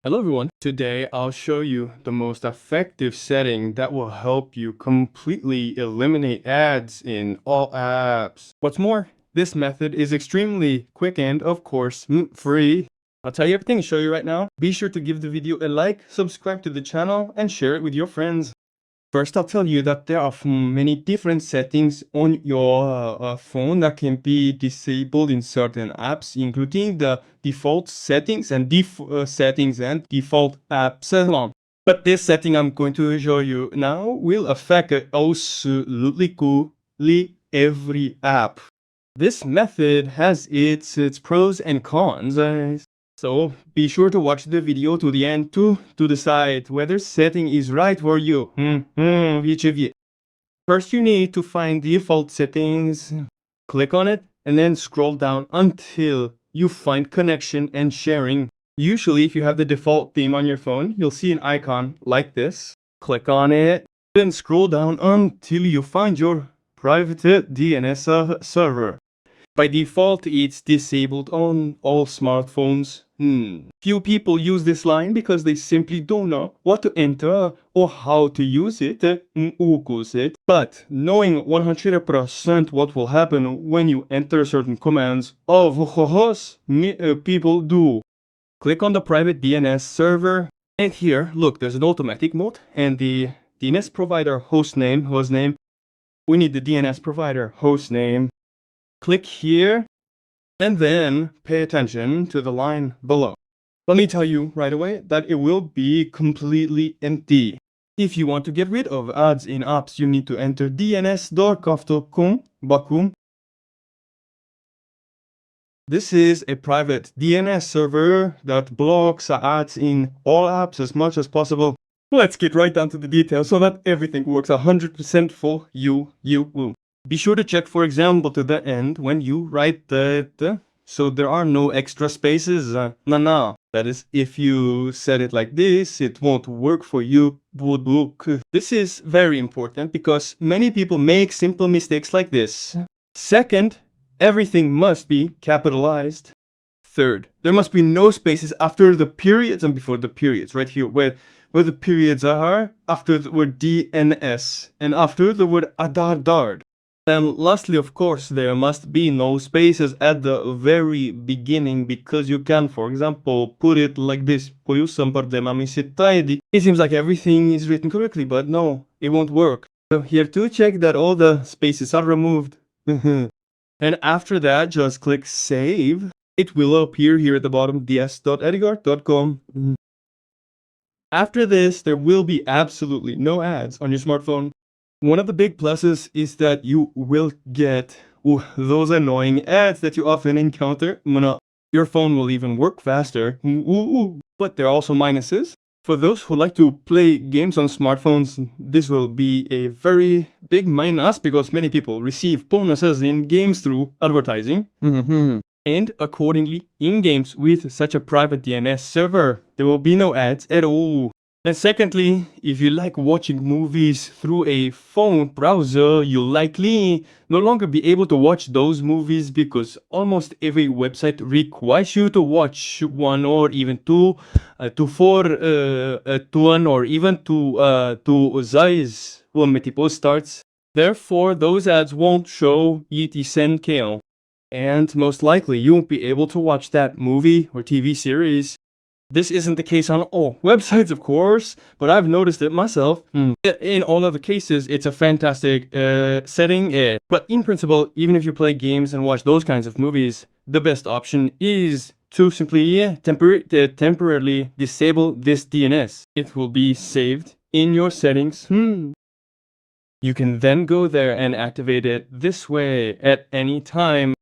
Hello everyone, today I'll show you the most effective setting that will help you completely eliminate ads in all apps. What's more, this method is extremely quick and, of course, free. I'll tell you everything and show you right now. Be sure to give the video a like, subscribe to the channel, and share it with your friends. First, I'll tell you that there are many different settings on your phone that can be disabled in certain apps, including the default settings and default apps and so on. But this setting I'm going to show you now will affect absolutely every app. This method has its pros and cons. So be sure to watch the video to the end to decide whether setting is right for you. Each of you. First you need to find default settings, click on it, and then scroll down until you find connection and sharing. Usually if you have the default theme on your phone, you'll see an icon like this. Click on it, then scroll down until you find your private DNS server. By default, it's disabled on all smartphones. Few people use this line because they simply don't know what to enter or how to use it. But knowing 100% what will happen when you enter certain commands, of course, people do. Click on the private DNS server, and here, look, there's an automatic mode, and the DNS provider hostname. We need the DNS provider hostname. Click here, and then pay attention to the line below. Let me tell you right away that it will be completely empty. If you want to get rid of ads in apps, you need to enter dns.kafto.com. This is a private DNS server that blocks ads in all apps as much as possible. Let's get right down to the details so that everything works 100% for you. Be sure to check, for example, to the end when you write that, so there are no extra spaces. No. That is, if you set it like this, it won't work for you. This is very important because many people make simple mistakes like this. Second, everything must be capitalized. Third, there must be no spaces after the periods and before the periods, right here, where the periods are, after the word DNS, and after the word adardard. And lastly, of course, there must be no spaces at the very beginning because you can, for example, put it like this. It seems like everything is written correctly, but no, it won't work. So here to check that all the spaces are removed. And after that, just click save. It will appear here at the bottom, ds.edgar.com. After this, there will be absolutely no ads on your smartphone. One of the big pluses is that you will get those annoying ads that you often encounter. Your phone will even work faster. But there are also minuses. For those who like to play games on smartphones, this will be a very big minus because many people receive bonuses in games through advertising. And accordingly, in games with such a private DNS server, there will be no ads at all. And secondly, if you like watching movies through a phone browser, you'll likely no longer be able to watch those movies because almost every website requires you to watch one or even two or even two size when multiple starts. Therefore, those ads won't show ET10KL. And most likely, you won't be able to watch that movie or TV series. This isn't the case on all websites, of course, but I've noticed it myself. In all other cases, it's a fantastic setting. But in principle, even if you play games and watch those kinds of movies, the best option is to simply temporarily disable this DNS. It will be saved in your settings. You can then go there and activate it this way at any time.